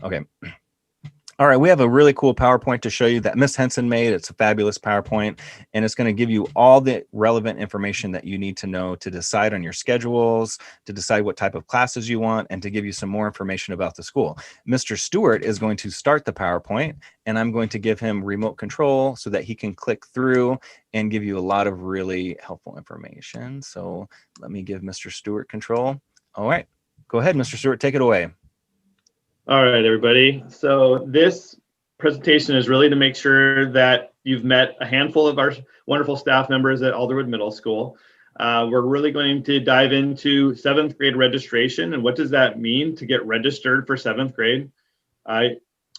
Okay. All right, we have a really cool PowerPoint to show you that Miss Henson made. It's a fabulous PowerPoint, and it's going to give you all the relevant information that you need to know to decide on your schedules, to decide what type of classes you want, and to give you some more information about the school. Mr. Stewart is going to start the PowerPoint, and I'm going to give him remote control so that he can click through and give you a lot of really helpful information. So let me give Mr. Stewart control. All right, go ahead, Mr. Stewart, take it away. All right, everybody. So this presentation is really to make sure that you've met a handful of our wonderful staff members at Alderwood Middle School. We're really going to dive into 7th grade registration and what does that mean to get registered for 7th grade.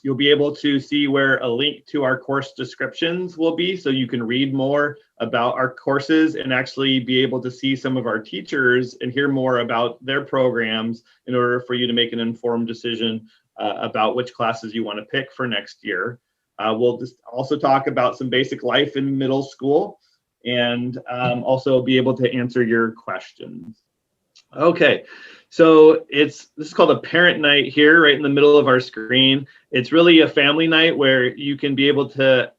You'll be able to see where a link to our course descriptions will be, so you can read more about our courses and actually be able to see some of our teachers and hear more about their programs in order for you to make an informed decision about which classes you want to pick for next year. We'll just also talk about some basic life in middle school and also be able to answer your questions. Okay, so this is called a parent night here, right in the middle of our screen. It's really a family night where you can be able to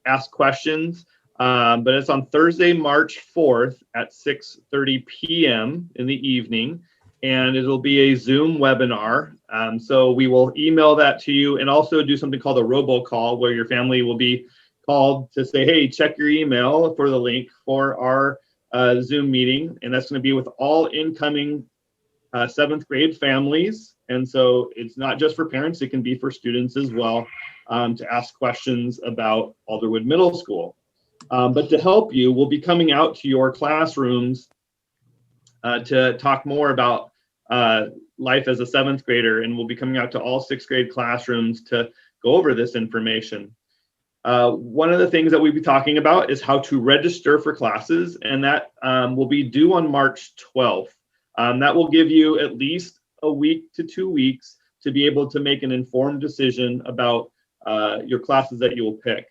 ask questions, but it's on Thursday, March 4th at 6:30 p.m. in the evening, and it'll be a Zoom webinar. So we will email that to you and also do something called a robocall where your family will be called to say, hey, check your email for the link for our Zoom meeting, and that's going to be with all incoming 7th grade families. And so it's not just for parents, it can be for students as well, to ask questions about Alderwood Middle School. But to help you, we'll be coming out to your classrooms to talk more about life as a 7th grader, and we'll be coming out to all 6th grade classrooms to go over this information. One of the things that we'll be talking about is how to register for classes, and that will be due on March 12th. That will give you at least a week to 2 weeks to be able to make an informed decision about your classes that you will pick.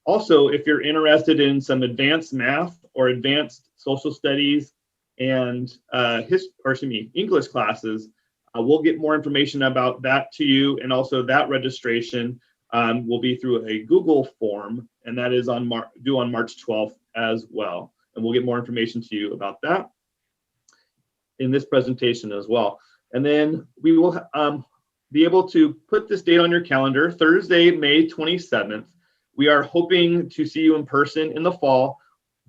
Also, if you're interested in some advanced math or advanced social studies and English classes, we'll get more information about that to you, and also that registration will be through a Google form, and that is due on March 12th as well. And we'll get more information to you about that in this presentation as well. And then we will be able to put this date on your calendar, Thursday, May 27th. We are hoping to see you in person in the fall.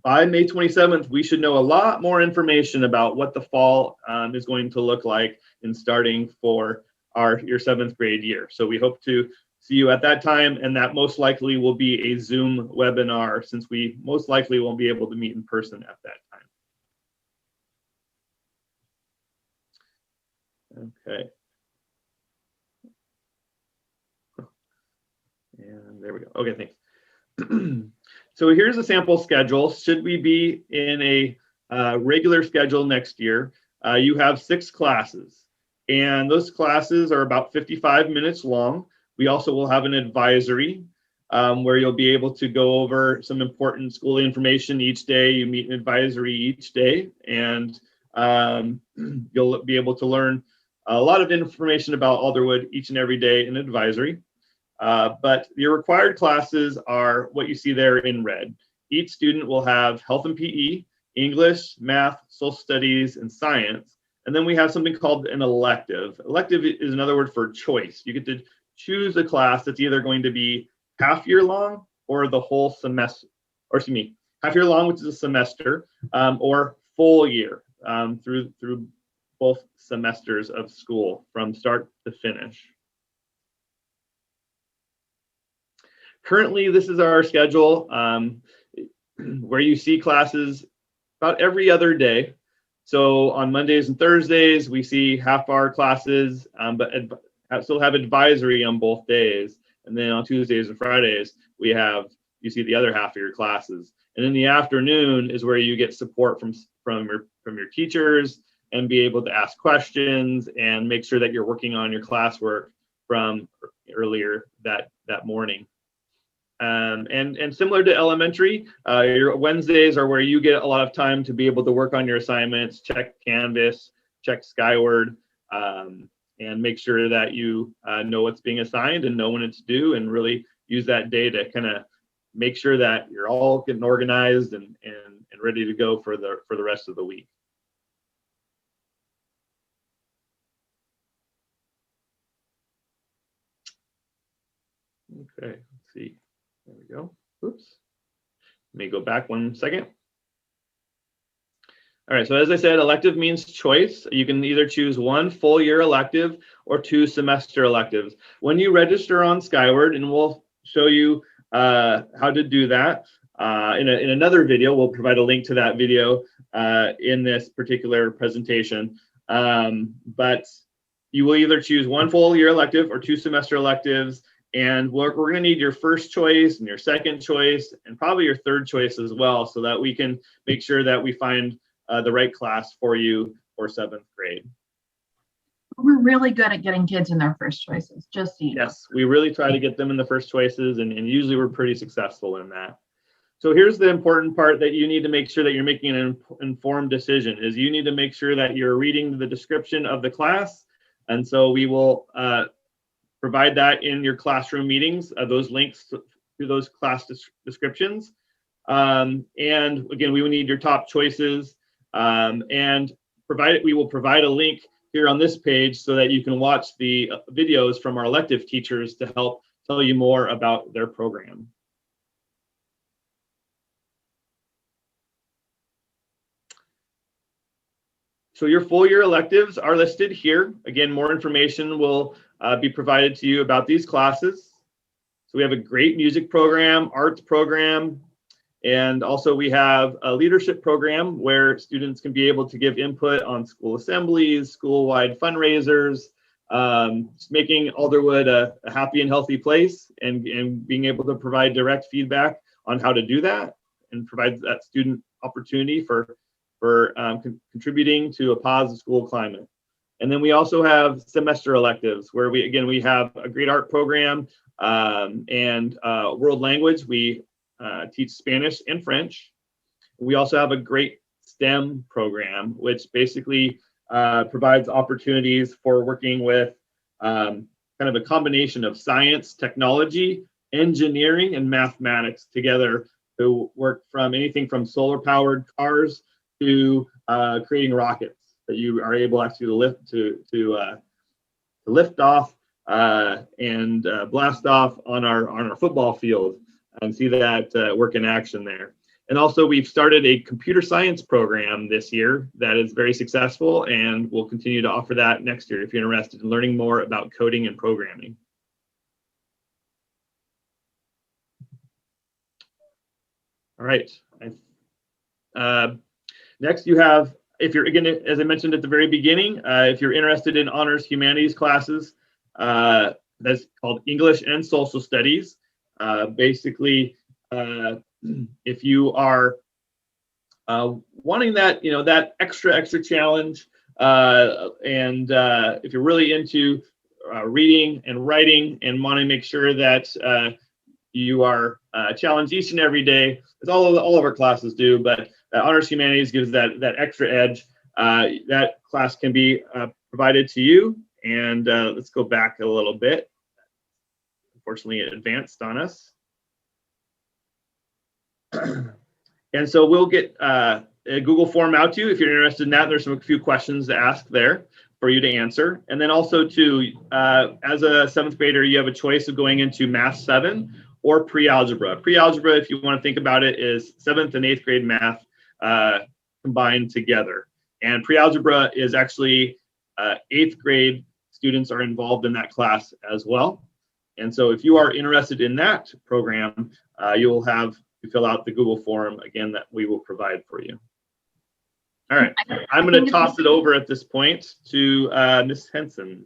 By May 27th, we should know a lot more information about what the fall is going to look like in starting for your 7th grade year. So we hope to see you at that time, and that most likely will be a Zoom webinar, since we most likely won't be able to meet in person at that time. Okay. And there we go. Okay, thanks. So here's a sample schedule. Should we be in a regular schedule next year, you have 6 classes, and those classes are about 55 minutes long. We also will have an advisory where you'll be able to go over some important school information each day. You meet an advisory each day, and you'll be able to learn a lot of information about Alderwood each and every day in advisory. But your required classes are what you see there in red. Each student will have health and PE, English, math, social studies, and science. And then we have something called an elective. Elective is another word for choice. You get to choose a class that's either going to be half year long or the whole semester, or excuse me, half year long, which is a semester, or full year through both semesters of school from start to finish. Currently, this is our schedule where you see classes about every other day. So on Mondays and Thursdays, we see half-hour classes, but still have advisory on both days. And then on Tuesdays and Fridays, you see the other half of your classes. And in the afternoon is where you get support from your teachers and be able to ask questions and make sure that you're working on your classwork from earlier that morning. And similar to elementary, your Wednesdays are where you get a lot of time to be able to work on your assignments, check Canvas, check Skyward, and make sure that you know what's being assigned and know when it's due, and really use that day to kind of make sure that you're all getting organized and ready to go for the rest of the week. Okay, let's see. There we go. Oops. Let me go back 1 second. All right, so as I said, elective means choice. You can either choose 1 full year elective or 2 semester electives. When you register on Skyward, and we'll show you how to do that in another video, we'll provide a link to that video in this particular presentation. But you will either choose 1 full year elective or 2 semester electives. And we're going to need your first choice and your second choice and probably your third choice as well, so that we can make sure that we find the right class for you for 7th grade. We're really good at getting kids in their first choices, just so you know. Yes, we really try to get them in the first choices, and usually we're pretty successful in that. So here's the important part that you need to make sure that you're making an informed decision, is you need to make sure that you're reading the description of the class. And so we will provide that in your classroom meetings, those links to those class descriptions. And again, we will need your top choices, and we will provide a link here on this page so that you can watch the videos from our elective teachers to help tell you more about their program. So your full year electives are listed here. Again, more information will be provided to you about these classes. So we have a great music program, arts program, and also we have a leadership program where students can be able to give input on school assemblies, school-wide fundraisers, just making Alderwood a happy and healthy place, and being able to provide direct feedback on how to do that and provide that student opportunity for contributing to a positive school climate. And then we also have semester electives where we have a great art program and world language. We teach Spanish and French. We also have a great STEM program, which basically provides opportunities for working with kind of a combination of science, technology, engineering, and mathematics together to work from anything from solar powered cars to creating rockets that you are able actually to lift off and blast off on our football field and see that work in action there. And also we've started a computer science program this year that is very successful, and we'll continue to offer that next year if you're interested in learning more about coding and programming. All right. Next, you have, if you're, again, as I mentioned at the very beginning, if you're interested in honors humanities classes, that's called English and Social Studies. Basically, if you are wanting that, that extra challenge, and if you're really into reading and writing and want to make sure that you are challenged each and every day, as all of our classes do, but Honors Humanities gives that extra edge. That class can be provided to you. And let's go back a little bit. Unfortunately, it advanced on us. And so we'll get a Google form out to you if you're interested in that. There's a few questions to ask there for you to answer. And then also too, as a 7th grader, you have a choice of going into Math 7 or pre-algebra. Pre-algebra, if you want to think about it, is 7th and 8th grade math combined together. And pre-algebra is actually 8th grade students are involved in that class as well. And so if you are interested in that program, you will have to fill out the Google form, again, that we will provide for you. All right, I'm going to toss it over at this point to Ms. Henson.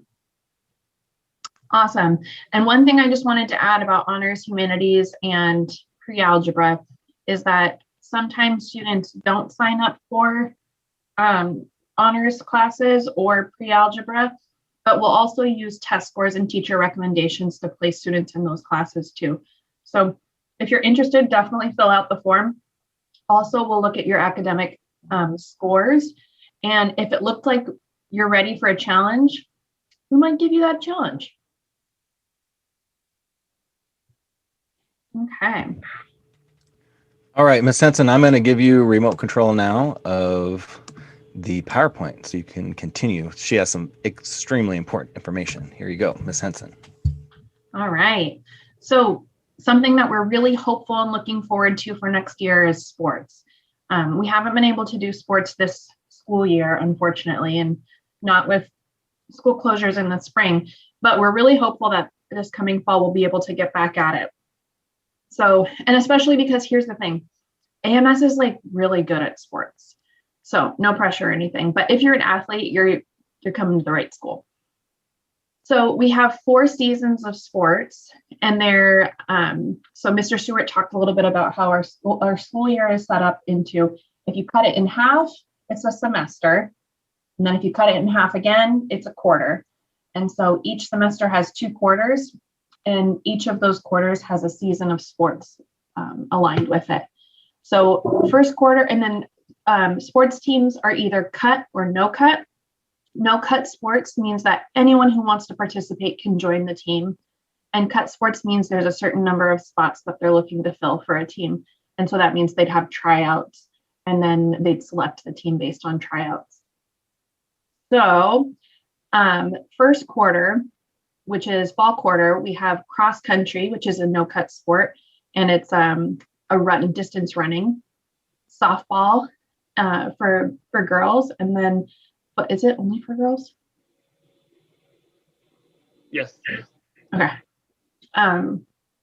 Awesome. And one thing I just wanted to add about honors humanities and pre-algebra is that sometimes students don't sign up for honors classes or pre-algebra, but we'll also use test scores and teacher recommendations to place students in those classes too. So if you're interested, definitely fill out the form. Also, we'll look at your academic scores. And if it looked like you're ready for a challenge, we might give you that challenge. Okay. All right, Miss Henson, I'm going to give you remote control now of the PowerPoint so you can continue. She has some extremely important information. Here you go, Miss Henson. All right. So something that we're really hopeful and looking forward to for next year is sports. We haven't been able to do sports this school year, unfortunately, and not with school closures in the spring, but we're really hopeful that this coming fall we'll be able to get back at it. So, and especially because here's the thing, AMS is like really good at sports. So no pressure or anything, but if you're an athlete, you're coming to the right school. So we have 4 seasons of sports, and they're, so Mr. Stewart talked a little bit about how our school year is set up into, if you cut it in half, it's a semester. And then if you cut it in half again, it's a quarter. And so each semester has 2 quarters, and each of those quarters has a season of sports aligned with it. So first quarter, and then sports teams are either cut or no cut. No cut sports means that anyone who wants to participate can join the team. And cut sports means there's a certain number of spots that they're looking to fill for a team. And so that means they'd have tryouts, and then they'd select the team based on tryouts. So first quarter, which is fall quarter, we have cross country, which is a no cut sport, and it's a distance running. Softball for girls, and then, but is it only for girls? Yes. Okay.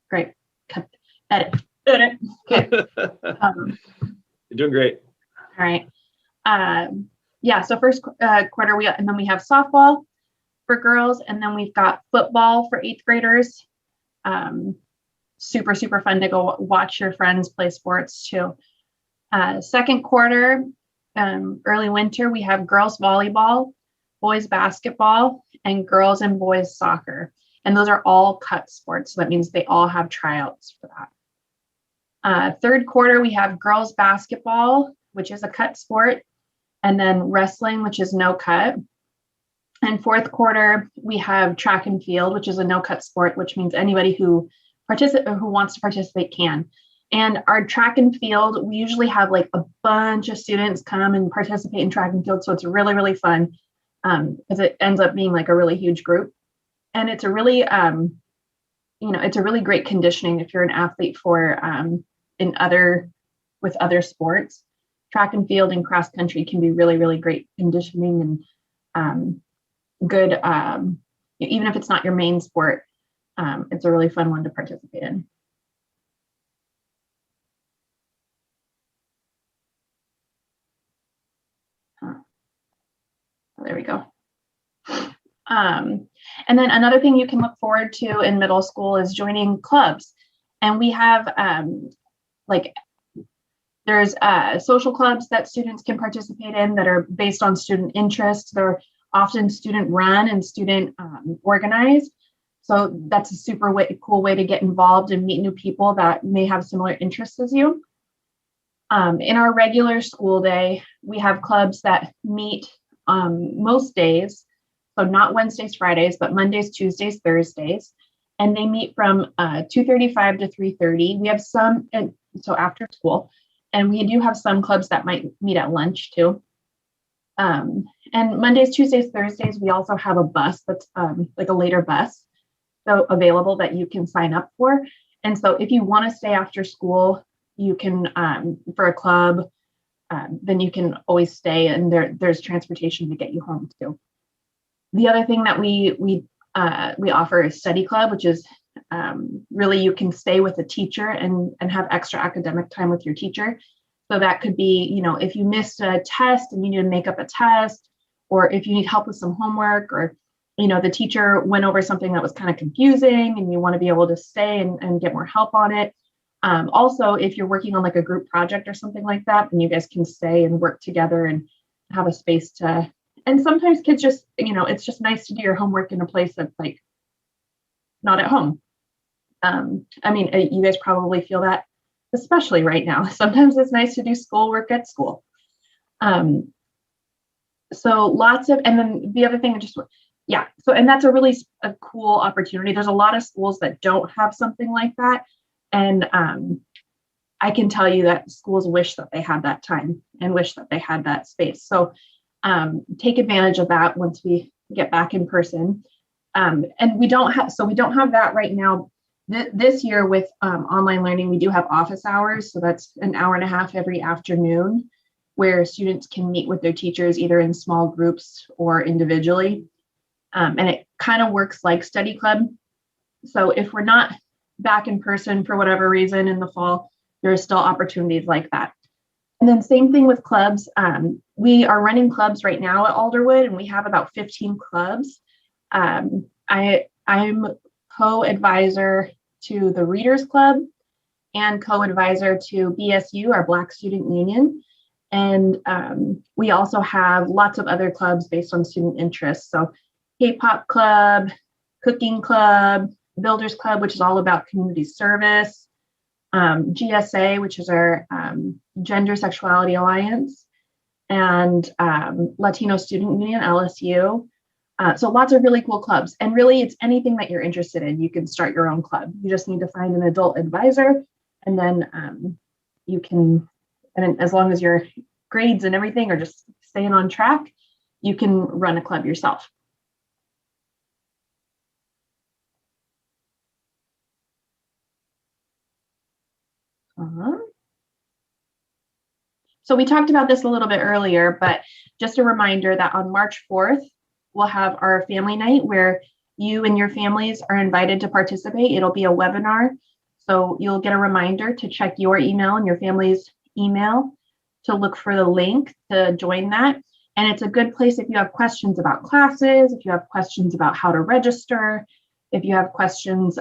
Great. Cut. Edit. Okay. You're doing great. All right. Yeah. So first quarter and then we have softball for girls, and then we've got football for 8th graders. Super fun to go watch your friends play sports too. Second quarter, early winter, we have girls volleyball, boys basketball, and girls and boys soccer. And those are all cut sports. So that means they all have tryouts for that. Third quarter, we have girls basketball, which is a cut sport, and then wrestling, which is no cut. And fourth quarter, we have track and field, which is a no cut sport, which means anybody who wants to participate can. And our track and field, we usually have like a bunch of students come and participate in track and field. So it's really fun because it ends up being like a really huge group. And it's a really, it's a really great conditioning if you're an athlete for with other sports. Track and field and cross country can be really great conditioning and good, even if it's not your main sport, it's a really fun one to participate in. There we go. And then another thing you can look forward to in middle school is joining clubs. And we have there's social clubs that students can participate in that are based on student interest. They're often student run and student organized. So that's a super cool way to get involved and meet new people that may have similar interests as you. In our regular school day, we have clubs that meet most days. So not Wednesdays, Fridays, but Mondays, Tuesdays, Thursdays. And they meet from 2:35 to 3:30. We have some, so after school. And we do have some clubs that might meet at lunch too. And Mondays, Tuesdays, Thursdays, we also have a bus that's like a later bus so available that you can sign up for. And so if you want to stay after school, you can, for a club, then you can always stay, and there's transportation to get you home too. The other thing that we offer is study club, which is really you can stay with a teacher and have extra academic time with your teacher. So that could be, if you missed a test and you need to make up a test, or if you need help with some homework, or, the teacher went over something that was kind of confusing and you want to be able to stay and get more help on it. Also, if you're working on like a group project or something like that, then you guys can stay and work together and have a space to, and sometimes kids just, it's just nice to do your homework in a place that's like not at home. You guys probably feel that, especially right now. Sometimes it's nice to do schoolwork at school. So lots of, and then the other thing, just Yeah. So, and that's a cool opportunity. There's a lot of schools that don't have something like that. And I can tell you that schools wish that they had that time and wish that they had that space. So take advantage of that once we get back in person. And we don't have that right now. This year with online learning, we do have office hours. So that's an hour and a half every afternoon where students can meet with their teachers either in small groups or individually. And it kind of works like study club. So if we're not back in person for whatever reason in the fall, there are still opportunities like that. And then same thing with clubs. We are running clubs right now at Alderwood, and we have about 15 clubs. I'm co-advisor to the Readers Club and co-advisor to BSU, our Black Student Union. And we also have lots of other clubs based on student interests. So K-pop club, cooking club, builders club, which is all about community service, GSA, which is our Gender Sexuality Alliance, and Latino Student Union, LSU. So lots of really cool clubs. And really, it's anything that you're interested in. You can start your own club. You just need to find an adult advisor, and then you can, and as long as your grades and everything are just staying on track, you can run a club yourself. So we talked about this a little bit earlier, but just a reminder that on March 4th, we'll have our family night where you and your families are invited to participate. It'll be a webinar. So you'll get a reminder to check your email and your family's email to look for the link to join that. And it's a good place if you have questions about classes, if you have questions about how to register, if you have questions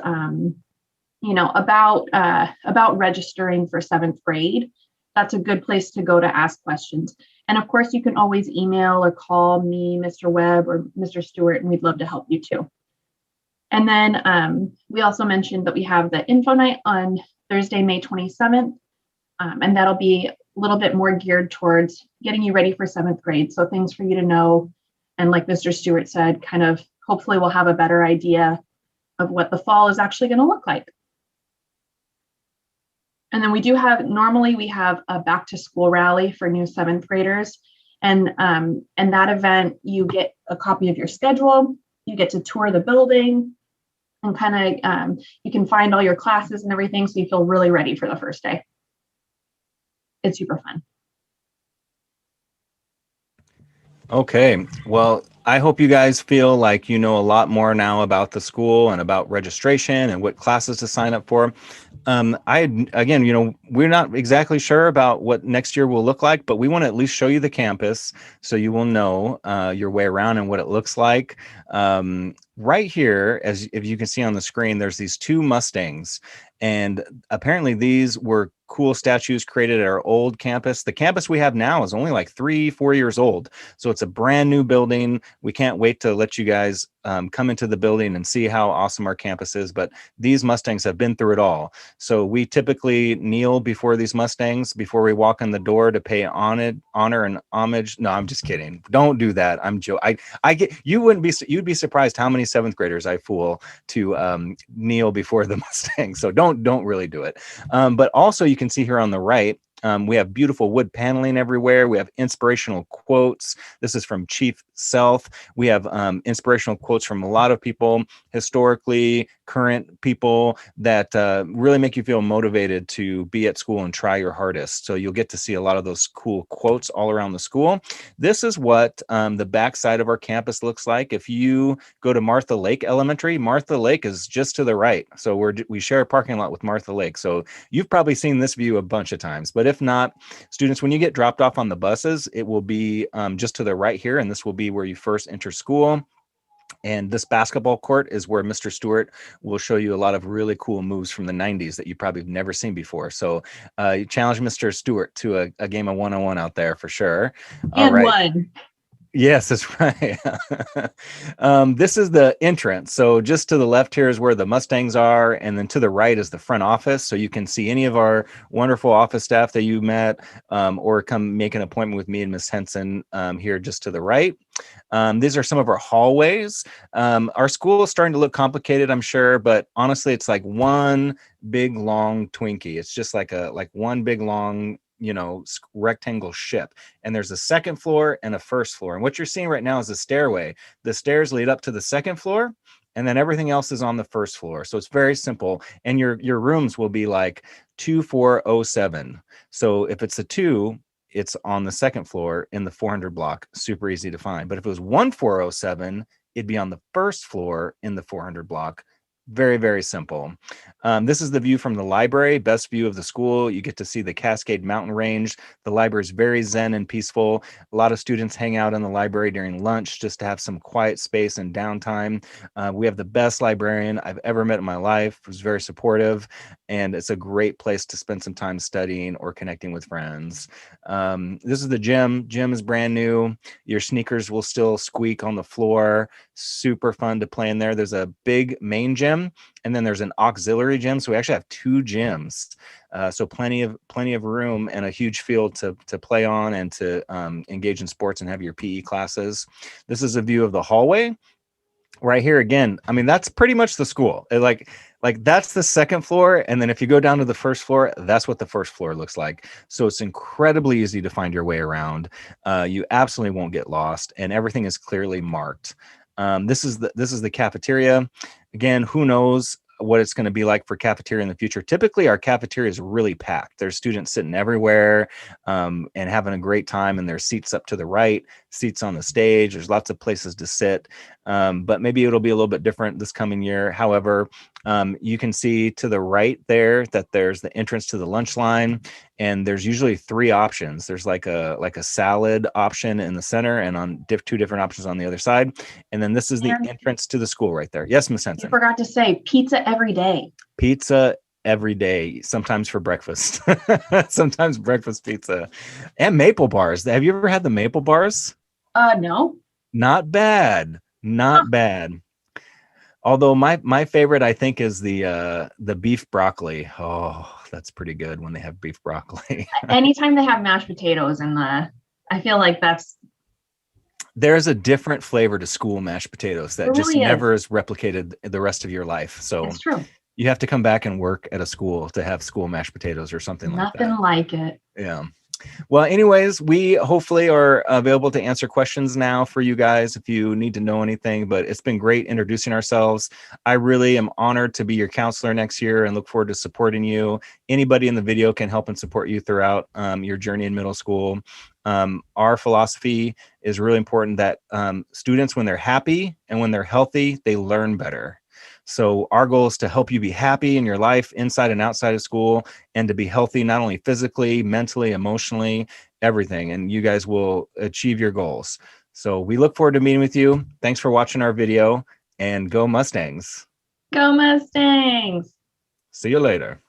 about registering for 7th grade. That's a good place to go to ask questions. And of course, you can always email or call me, Mr. Webb, or Mr. Stewart, and we'd love to help you too. And then we also mentioned that we have the info night on Thursday, May 27th, and that'll be a little bit more geared towards getting you ready for 7th grade. So things for you to know. And like Mr. Stewart said, kind of hopefully we'll have a better idea of what the fall is actually going to look like. And then normally we have a back to school rally for new 7th graders. And that event, you get a copy of your schedule, you get to tour the building, and kind of you can find all your classes and everything, so you feel really ready for the first day. It's super fun. Okay, well, I hope you guys feel like you know a lot more now about the school and about registration and what classes to sign up for. We're not exactly sure about what next year will look like, but we want to at least show you the campus so you will know your way around and what it looks like. Right here, if you can see on the screen, there's these 2 Mustangs, and apparently these were cool statues created at our old campus. The campus we have now is only like 3-4 years old, so it's a brand new building. We can't wait to let you guys come into the building and see how awesome our campus is, but these Mustangs have been through it all. So we typically kneel before these Mustangs before we walk in the door to pay honor and homage. No, I'm just kidding. Don't do that. I'm joking. You'd be surprised how many 7th graders I fool to kneel before the Mustang. So don't really do it. But also you can see here on the right, we have beautiful wood paneling everywhere. We have inspirational quotes. This is from Chief Self. We have inspirational quotes from a lot of people, historically current people that really make you feel motivated to be at school and try your hardest. So you'll get to see a lot of those cool quotes all around the school. This is what the backside of our campus looks like. If you go to Martha Lake Elementary, Martha Lake is just to the right. So we share a parking lot with Martha Lake. So you've probably seen this view a bunch of times, but if not, students, when you get dropped off on the buses, it will be just to the right here, and this will be where you first enter school. And this basketball court is where Mr. Stewart will show you a lot of really cool moves from the 90s that you probably have never seen before. So you challenge Mr. Stewart to a game of 1-on-1 out there for sure. All right. Yes, that's right. This is the entrance. So just to the left here is where the Mustangs are, and then to the right is the front office. So you can see any of our wonderful office staff that you met, or come make an appointment with me and Miss Henson here just to the right. These are some of our hallways. Our school is starting to look complicated, I'm sure, but honestly, it's like one big long Twinkie. It's just like one big long, rectangle ship. And there's a second floor and a first floor. And what you're seeing right now is a stairway. The stairs lead up to the second floor, and then everything else is on the first floor. So it's very simple. And your rooms will be like 2407. So if it's a 2, it's on the second floor in the 400 block. Super easy to find. But if it was 1407, it'd be on the first floor in the 400 block. Very, very simple. This is the view from the library, best view of the school. You get to see the Cascade Mountain Range. The library is very zen and peaceful. A lot of students hang out in the library during lunch just to have some quiet space and downtime. We have the best librarian I've ever met in my life, who's very supportive, and it's a great place to spend some time studying or connecting with friends. This is the gym. Gym is brand new. Your sneakers will still squeak on the floor. Super fun to play in there. There's a big main gym, and then there's an auxiliary gym. So we actually have 2 gyms. So plenty of room and a huge field to play on and to engage in sports and have your PE classes. This is a view of the hallway. Right here again, I mean, that's pretty much the school. Like that's the second floor, and then if you go down to the first floor, that's what the first floor looks like. So it's incredibly easy to find your way around. You absolutely won't get lost, and everything is clearly marked. This is the cafeteria. Again, who knows what it's going to be like for cafeteria in the future. Typically, our cafeteria is really packed. There's students sitting everywhere and having a great time, and there's seats up to the right, seats on the stage. There's lots of places to sit, but maybe it'll be a little bit different this coming year. However, you can see to the right there that there's the entrance to the lunch line, and there's usually 3 options. There's like a salad option in the center, and on 2 different options on the other side. And then this is the entrance to the school right there. Yes, Miss Henson. You forgot to say pizza every day. Pizza every day, sometimes for breakfast. Sometimes breakfast pizza. And maple bars. Have you ever had the maple bars? No. Not bad. Not bad. Although my favorite, I think, is the beef broccoli. Oh, that's pretty good when they have beef broccoli. Anytime they have mashed potatoes I feel like there's a different flavor to school mashed potatoes that just really never is replicated the rest of your life. So it's true. You have to come back and work at a school to have school mashed potatoes or something like that. Nothing like it. Yeah. Well, anyways, we hopefully are available to answer questions now for you guys if you need to know anything, but it's been great introducing ourselves. I really am honored to be your counselor next year and look forward to supporting you. Anybody in the video can help and support you throughout your journey in middle school. Our philosophy is really important that students, when they're happy and when they're healthy, they learn better. So our goal is to help you be happy in your life inside and outside of school, and to be healthy, not only physically, mentally, emotionally, everything. And you guys will achieve your goals. So we look forward to meeting with you. Thanks for watching our video, and go Mustangs. Go Mustangs. See you later.